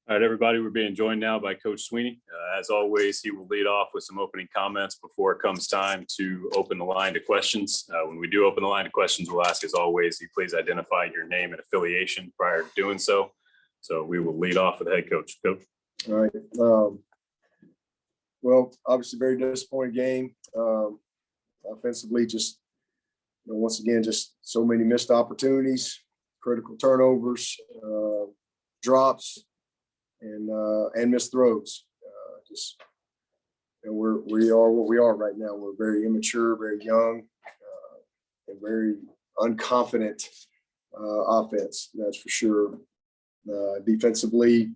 All right, everybody, we're being joined now by Coach Swinney. As always, he will lead off with some opening comments before it comes time to open the line to questions. When we do open the line to questions, we'll ask, as always, you please identify your name and affiliation prior to doing so. So we will lead off with the head coach. Coach. All right. Well, obviously, very disappointing game. Offensively, just once again, just so many missed opportunities, critical turnovers, drops, and missed throws. We are what we are right now. We're very immature, very young, and very unconfident offense. That's for sure. Defensively,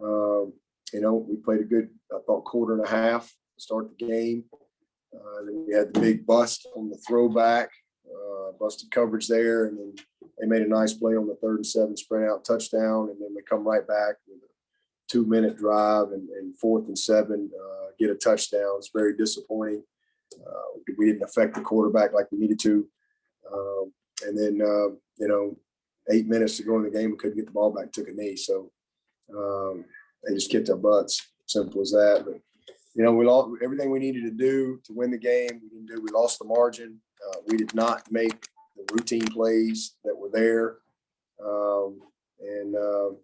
we played a good, I thought, quarter and a half to start the game. Then we had the big bust on the throwback, busted coverage there, and then they made a nice play on the 3rd and 7 spread out touchdown, and then they come right back with a 2-minute drive and 4th and 7, get a touchdown. It's very disappointing. We didn't affect the quarterback like we needed to. And then, 8 minutes to go in the game, we couldn't get the ball back, took a knee. So they just kicked our butts. Simple as that. But, we lost everything we needed to do to win the game. We didn't do. We lost the margin. We did not make the routine plays that were there. And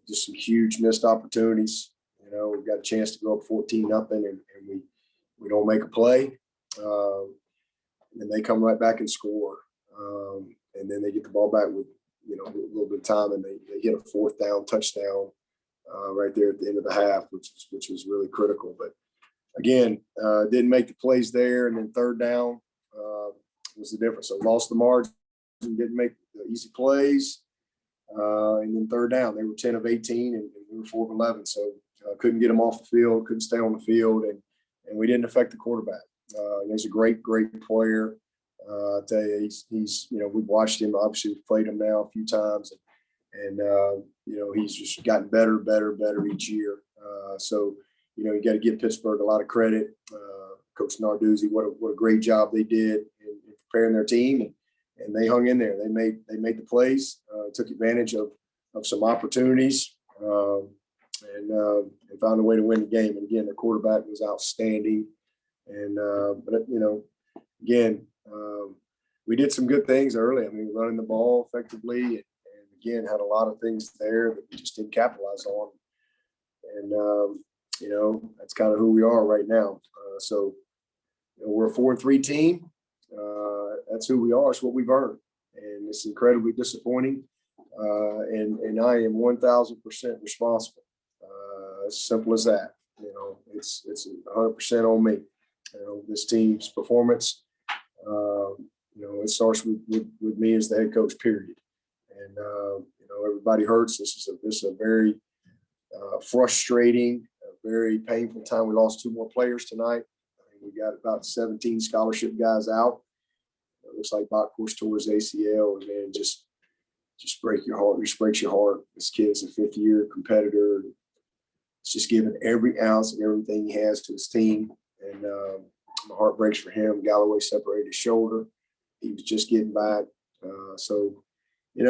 just some huge missed opportunities. We got a chance to go up 14-0 and we don't make a play. And they come right back and score. And then they get the ball back with, a little bit of time, and they hit a 4th down touchdown right there at the end of the half, which was really critical. But again, didn't make the plays there, and then 3rd down was the difference. So lost the margin, didn't make the easy plays, and then 3rd down they were 10 of 18, and we were 4 of 11. So couldn't get them off the field, couldn't stay on the field, and we didn't affect the quarterback. He's a great player. I tell you, he's we've watched him. Obviously, we've played him now a few times, and he's just gotten better each year. So you got to give Pittsburgh a lot of credit. Coach Narduzzi, what a great job they did in preparing their team, and they hung in there. They made the plays, took advantage of some opportunities, and found a way to win the game. And again, the quarterback was outstanding. And but again. We did some good things early. I mean, running the ball effectively, and again, had a lot of things there that we just didn't capitalize on. And, that's kind of who we are right now. So we're a 4-3 team. That's who we are. It's what we've earned. And it's incredibly disappointing. And I am 1,000% responsible. As simple as that. It's 100% on me. This team's performance. It starts with me as the head coach, period. And, everybody hurts. This is a very frustrating, very painful time. We lost 2 more players tonight. We got about 17 scholarship guys out. It looks like Bachhorst tore his ACL, and then just break your heart. Just breaks your heart. This kid's a 5th-year competitor. It's just giving every ounce and everything he has to his team. And my heart breaks for him. Galloway separated his shoulder. He was just getting back. So, we've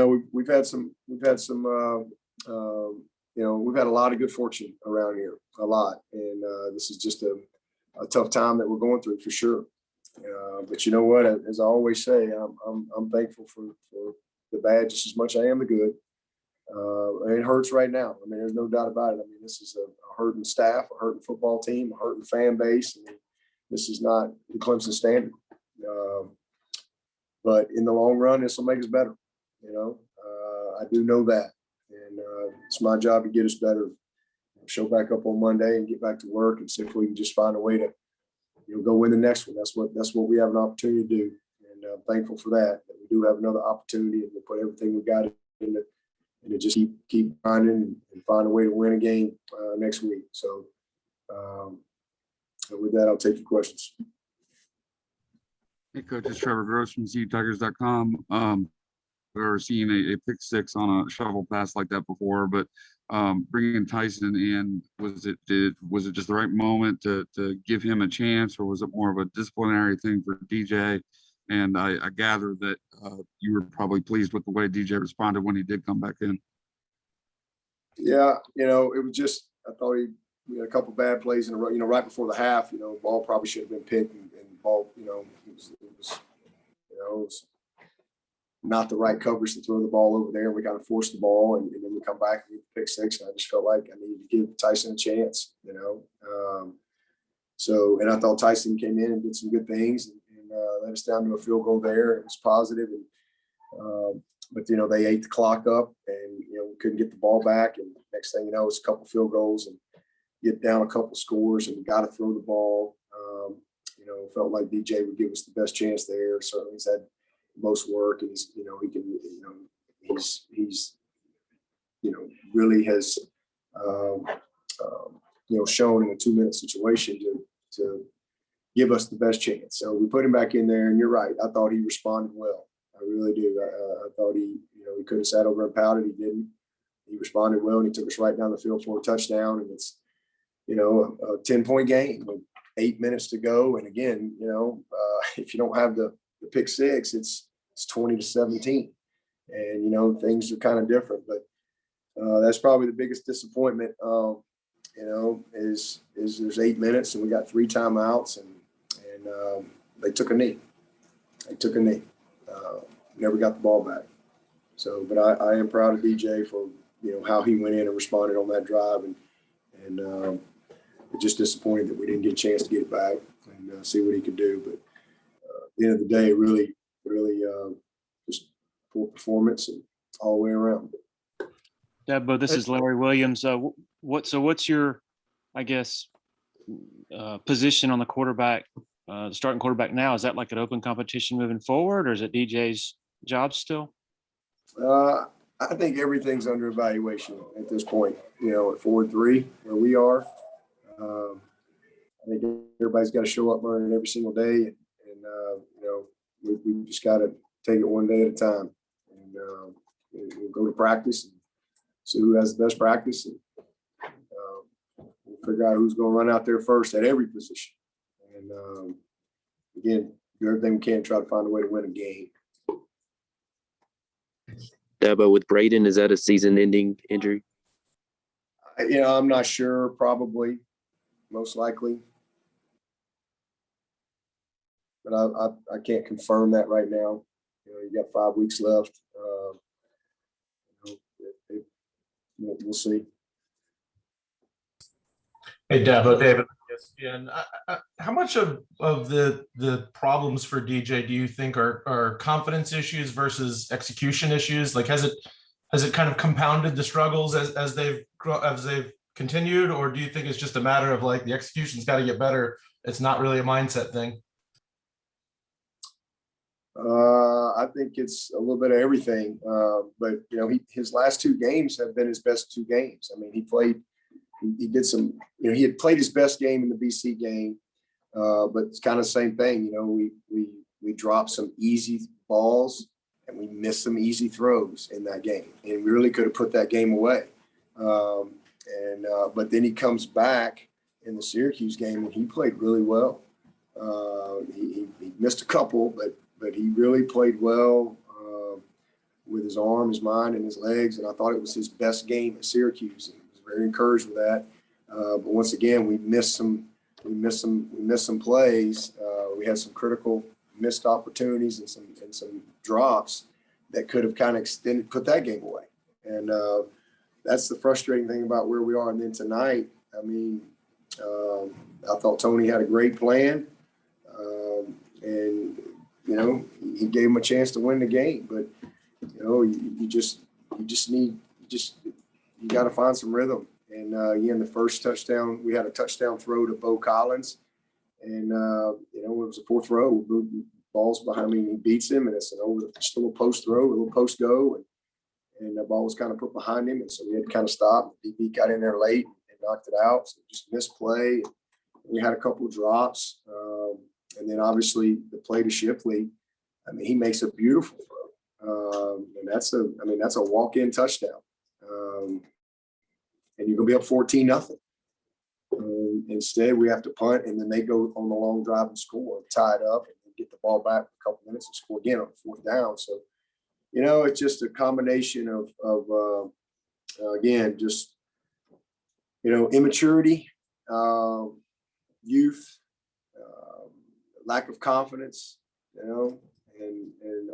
had a lot of good fortune around here, a lot. And this is just a tough time that we're going through for sure. But you know what? As I always say, I'm thankful for the bad just as much as I am the good. And it hurts right now. I mean, there's no doubt about it. I mean, this is a hurting staff, a hurting football team, a hurting fan base. I mean, this is not the Clemson standard. But in the long run, this will make us better. I do know that. And it's my job to get us better. Show back up on Monday and get back to work and see if we can just find a way to go win the next one. That's what we have an opportunity to do. And I'm thankful for that we do have another opportunity, and we'll put everything we got in it and to just keep grinding and find a way to win a game next week. So with that, I'll take your questions. Hey, Coach, it's Trevor Gross from ZTigers.com. We've ever seen a pick six on a shovel pass like that before, but bringing Tyson in, was it just the right moment to give him a chance, or was it more of a disciplinary thing for DJ? And I gather that you were probably pleased with the way DJ responded when he did come back in. Yeah, it was just, I thought we had a couple bad plays in a row, right before the half, ball probably should have been picked and ball, it was not the right coverage to throw the ball over there. We got to force the ball and then we come back and get the pick six. And I just felt like I needed to give Tyson a chance, and I thought Tyson came in and did some good things and led us down to a field goal there. It was positive. But they ate the clock up and, we couldn't get the ball back. And next thing you know, it's a couple field goals and get down a couple scores and we got to throw the ball. Felt like DJ would give us the best chance there. Certainly he's had most work and he's, he can, he's really has, shown in a 2-minute situation to give us the best chance. So we put him back in there and you're right. I thought he responded well. I really do. I thought he could have sat over and pouted. He didn't. He responded well and he took us right down the field for a touchdown. And it's, a 10-point game with 8 minutes to go. And again, if you don't have the pick six, it's 20-17. And, things are kind of different. But that's probably the biggest disappointment, is there's 8 minutes and we got 3 timeouts and they took a knee. Never got the ball back. So, but I am proud of DJ for, how he went in and responded on that drive and just disappointed that we didn't get a chance to get it back and see what he could do. But at the end of the day, really just poor performance and all the way around. Dabo, this is Larry Williams. What's your, I guess, position on the quarterback, the starting quarterback now? Is that like an open competition moving forward, or is it DJ's job still? I think everything's under evaluation at this point. At 4-3, where we are, I think everybody's got to show up learning every single day, and we just got to take it one day at a time, and we'll go to practice and see who has the best practice, and we'll figure out who's going to run out there first at every position, and again, do everything we can to try to find a way to win a game. Dabo, with Braden, is that a season-ending injury? I'm not sure. Probably, most likely, but I can't confirm that right now. You got 5 weeks left. We'll see. Hey, Dabo, David. And how much of the problems for DJ do you think are confidence issues versus execution issues? Like, has it kind of compounded the struggles as they've continued, or do you think it's just a matter of like the execution's got to get better? It's not really a mindset thing. I think it's a little bit of everything. But his last 2 games have been his best 2 games. I mean, he did some, he had played his best game in the BC game, but it's kind of the same thing. We dropped some easy balls and we missed some easy throws in that game, and we really could have put that game away. But then he comes back in the Syracuse game and he played really well. He missed a couple, but he really played well with his arm, his mind, and his legs. And I thought it was his best game at Syracuse. And very encouraged with that, but once again, we missed some plays. We had some critical missed opportunities and some drops that could have kind of put that game away. And that's the frustrating thing about where we are. And then tonight, I mean, I thought Tony had a great plan, and he gave him a chance to win the game. But you got to find some rhythm. And again, the first touchdown, we had a touchdown throw to Bo Collins, and it was a 4th row. Ball's behind me, and he beats him, and it's still a post throw, a little post go, and the ball was kind of put behind him, and so we had to kind of stop. DB got in there late and knocked it out, so just missed play. We had a couple of drops, and then obviously the play to Shipley. I mean, he makes a beautiful throw, and that's a walk-in touchdown. And you're going to be up 14-0. Instead, we have to punt, and then they go on the long drive and score, tie it up, and get the ball back for a couple minutes and score again on 4th down. So, it's just a combination of again, just, immaturity, youth, lack of confidence, and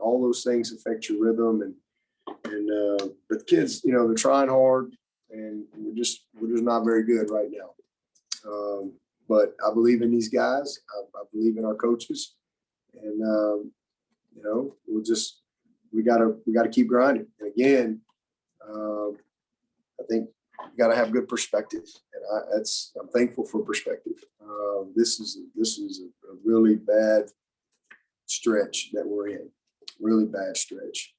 all those things affect your rhythm. But the kids, they're trying hard, and we're just not very good right now. But I believe in these guys. I believe in our coaches, and we gotta keep grinding. And again, I think you gotta have good perspective, and I'm thankful for perspective. This is a really bad stretch that we're in, really bad stretch.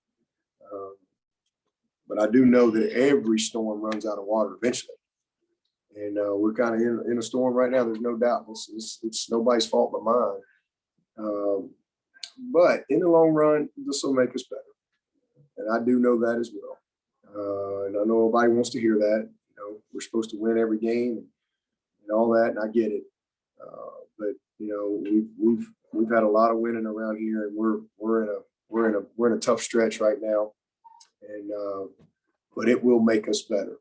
But I do know that every storm runs out of water eventually. And we're kind of in a storm right now. There's no doubt. It's nobody's fault but mine. But in the long run, this will make us better. And I do know that as well. And I know nobody wants to hear that. We're supposed to win every game and all that, and I get it. But we've had a lot of winning around here, and we're in a tough stretch right now. And but it will make us better.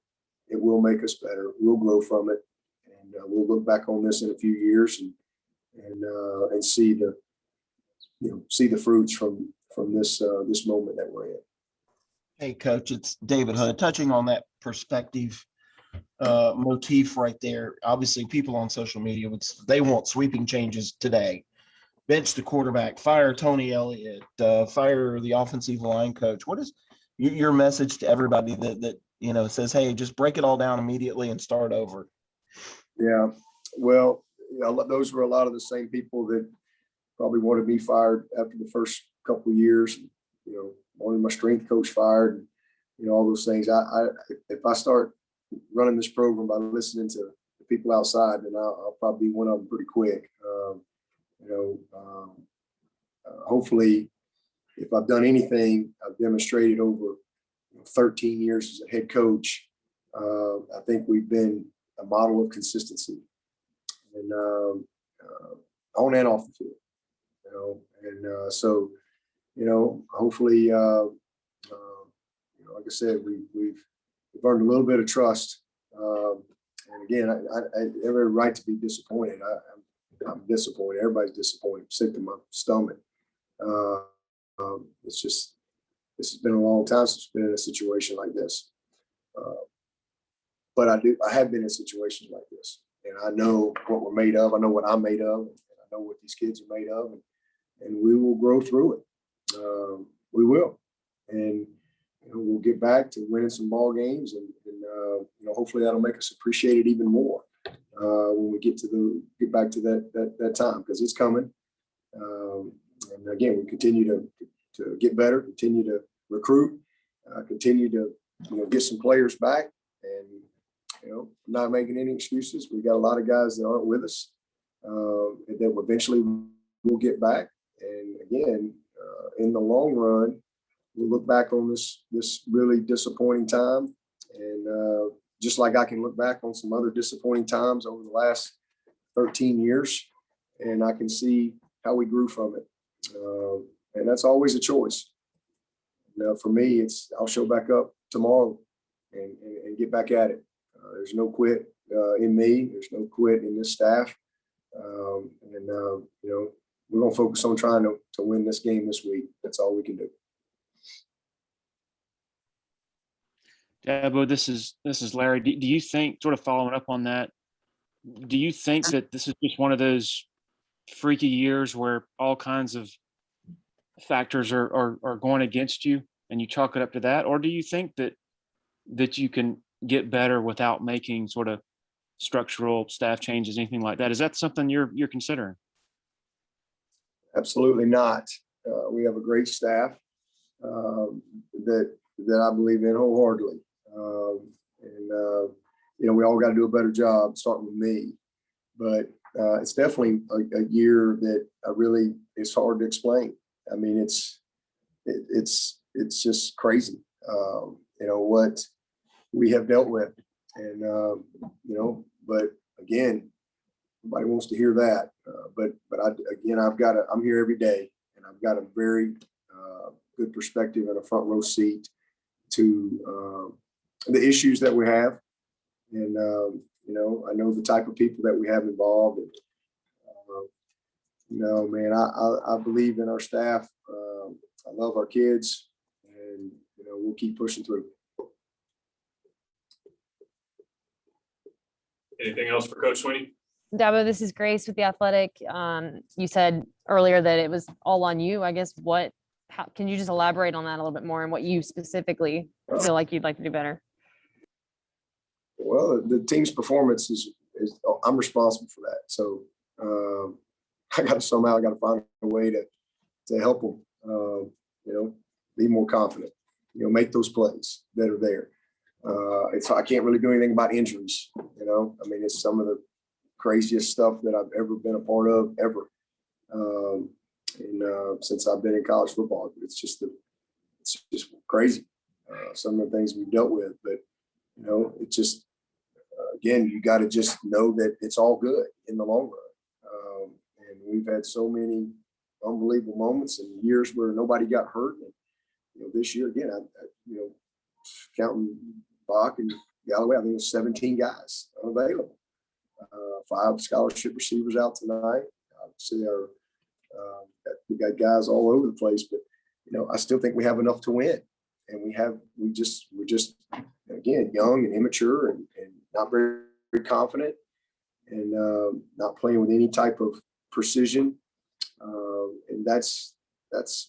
It will make us better. We'll grow from it, and we'll look back on this in a few years and see the fruits from this moment that we're in. Hey, Coach, it's David Hood. Touching on that perspective motif right there. Obviously, people on social media they want sweeping changes today. Bench the quarterback, fire Tony Elliott, fire the offensive line coach. What is your message to everybody that says, hey, just break it all down immediately and start over? Yeah, well, those were a lot of the same people that probably wanted me fired after the first couple of years. Wanted my strength coach fired, and all those things. If I start running this program by listening to the people outside, then I'll probably be one of them pretty quick. Hopefully, if I've done anything, I've demonstrated over 13 years as a head coach. I think we've been a model of consistency, and on and off the field. So hopefully, like I said, we've earned a little bit of trust. And again, I have every right to be disappointed. I'm disappointed. Everybody's disappointed. I'm sick to my stomach. It's just, this has been a long time since I've been in a situation like this. But I have been in situations like this, and I know what we're made of. I know what I'm made of, and I know what these kids are made of, and we will grow through it. We will, and we'll get back to winning some ball games, and hopefully that'll make us appreciate it even more when we get back to that time, because it's coming. And again, we continue to get better, continue to recruit, continue to get some players back, and not making any excuses. We got a lot of guys that aren't with us, and that eventually we'll get back. And again, in the long run, we'll look back on this really disappointing time, and just like I can look back on some other disappointing times over the last 13 years, and I can see how we grew from it. And that's always a choice. For me, I'll show back up tomorrow and get back at it. There's no quit in me. There's no quit in this staff. We're going to focus on trying to win this game this week. That's all we can do. Dabo, this is Larry. Do you think, sort of following up on that, do you think that this is just one of those freaky years where all kinds of factors are going against you and you chalk it up to that? Or do you think that you can get better without making sort of structural staff changes, anything like that? Is that something you're considering? Absolutely not. We have a great staff that I believe in wholeheartedly. We all got to do a better job, starting with me. But it's definitely a year that it's hard to explain. I mean, it's just crazy, what we have dealt with. And, but again, nobody wants to hear that. I'm here every day, and I've got a very good perspective and a front row seat to the issues that we have. And, I know the type of people that we have involved. And, man, I believe in our staff. I love our kids, and, we'll keep pushing through. Anything else for Coach Swinney? Dabo, this is Grace with The Athletic. You said earlier that it was all on you. I guess how can you just elaborate on that a little bit more and what you specifically feel like you'd like to do better? Well, the team's performance is I'm responsible for that. So I got to find a way to help them, be more confident, make those plays that are there. I can't really do anything about injuries. It's some of the craziest stuff that I've ever been a part of ever. Since I've been in college football, it's just crazy. Some of the things we've dealt with, but it's just, again, you got to just know that it's all good in the long run. And we've had so many unbelievable moments and years where nobody got hurt. And, this year, again, counting Bach and Galloway, I think it was 17 guys unavailable. 5 scholarship receivers out tonight. Obviously, we got guys all over the place, but I still think we have enough to win. And we're just again young and immature and not very, very confident, and not playing with any type of precision. And that's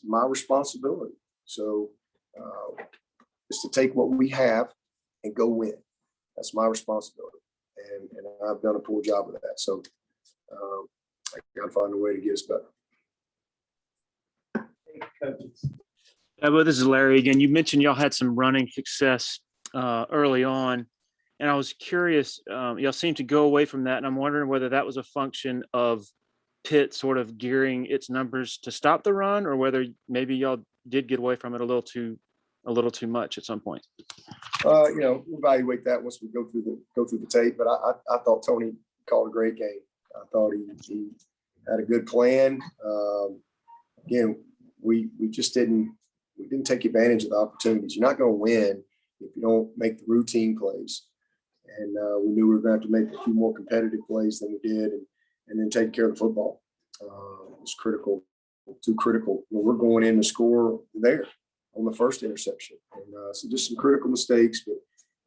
my responsibility. So is to take what we have and go win. That's my responsibility. And I've done a poor job of that. So I got to find a way to get us better. Well, this is Larry again. You mentioned y'all had some running success early on, and I was curious. Y'all seemed to go away from that, and I'm wondering whether that was a function of Pitt sort of gearing its numbers to stop the run, or whether maybe y'all did get away from it a little too much at some point. We'll evaluate that once we go through the tape. But I thought Tony called a great game. I thought he had a good plan. Again, we just didn't take advantage of the opportunities. You're not going to win if you don't make the routine plays. And we knew we were going to have to make a few more competitive plays than we did, and then take care of the football. It was critical, too critical. We're going in to score there on the first interception. And so just some critical mistakes, but,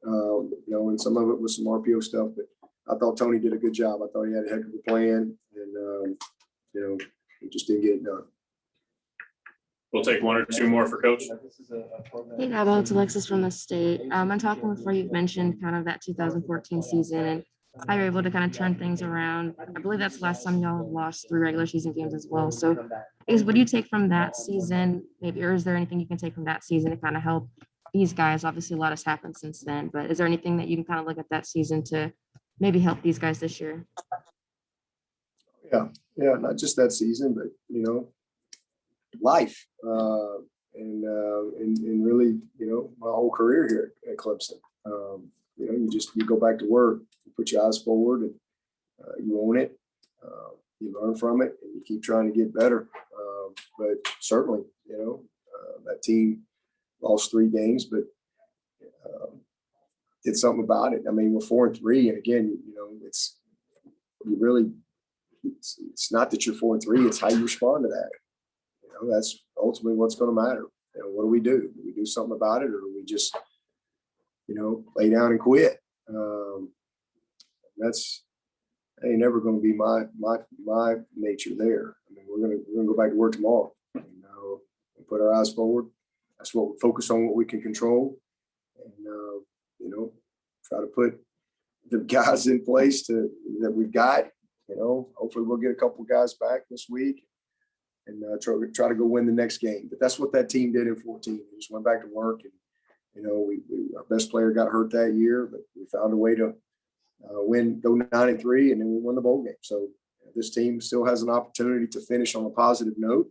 and some of it was some RPO stuff. But I thought Tony did a good job. I thought he had a heck of a plan, and, he just didn't get it done. We'll take one or two more for Coach. Hey, Dabo, it's Alexis from the state. I'm talking before you've mentioned kind of that 2014 season and how you're able to kind of turn things around. I believe that's the last time y'all have lost 3 regular season games as well. So what do you take from that season? Maybe, or is there anything you can take from that season to kind of help these guys? Obviously, a lot has happened since then, but is there anything that you can kind of look at that season to maybe help these guys this year? Yeah, not just that season, but, life and really, my whole career here at Clemson. You go back to work, you put your eyes forward, and you own it, you learn from it, and you keep trying to get better. But certainly, that team lost 3 games, but did something about it. I mean, we're 4-3, and again, it's not that you're 4-3; it's how you respond to that. That's ultimately what's going to matter. What do we do? Do we do something about it, or do we just, lay down and quit? That ain't never going to be my nature there. I mean, we're gonna go back to work tomorrow. And put our eyes forward. That's what we focus on, what we can control, and try to put the guys in place that we've got. Hopefully we'll get a couple of guys back this week. And try to go win the next game. But that's what that team did in 14. We just went back to work, and our best player got hurt that year, but we found a way to go 9-3, and then we won the bowl game. So this team still has an opportunity to finish on a positive note,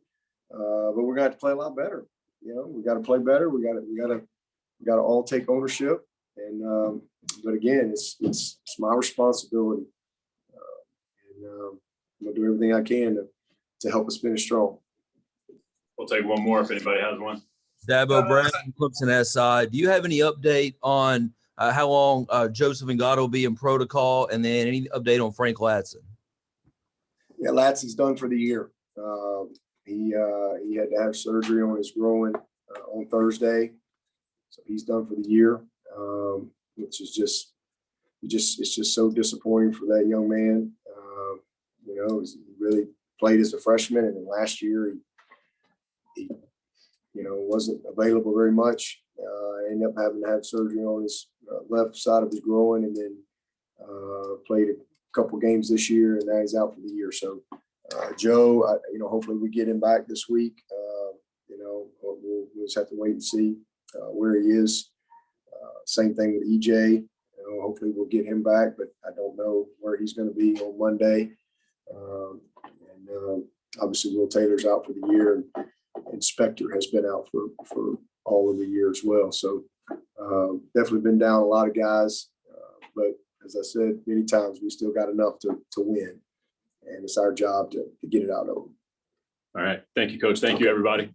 but we're going to have to play a lot better. We got to play better. We got to all take ownership. And but again, it's my responsibility, and I'm gonna do everything I can to help us finish strong. We'll take one more if anybody has one. Dabo, Brad, Clemson SI. Do you have any update on how long Joseph Ngata will be in protocol, and then any update on Frank Ladson? Yeah, Latson's done for the year. He had to have surgery on his groin on Thursday, so he's done for the year, which is just it's just so disappointing for that young man. He really played as a freshman, and then last year he wasn't available very much. Ended up having to have surgery on his left side of his groin, and then played a couple games this year, and now he's out for the year. So Joe, hopefully we get him back this week. We'll just have to wait and see where he is. Same thing with EJ. Hopefully we'll get him back, but I don't know where he's going to be on Monday. Obviously Will Taylor's out for the year, and Spector has been out for all of the year as well. So definitely been down a lot of guys, but as I said many times, we still got enough to win, and it's our job to get it out of them. All right. Thank you, Coach. Thank you, everybody.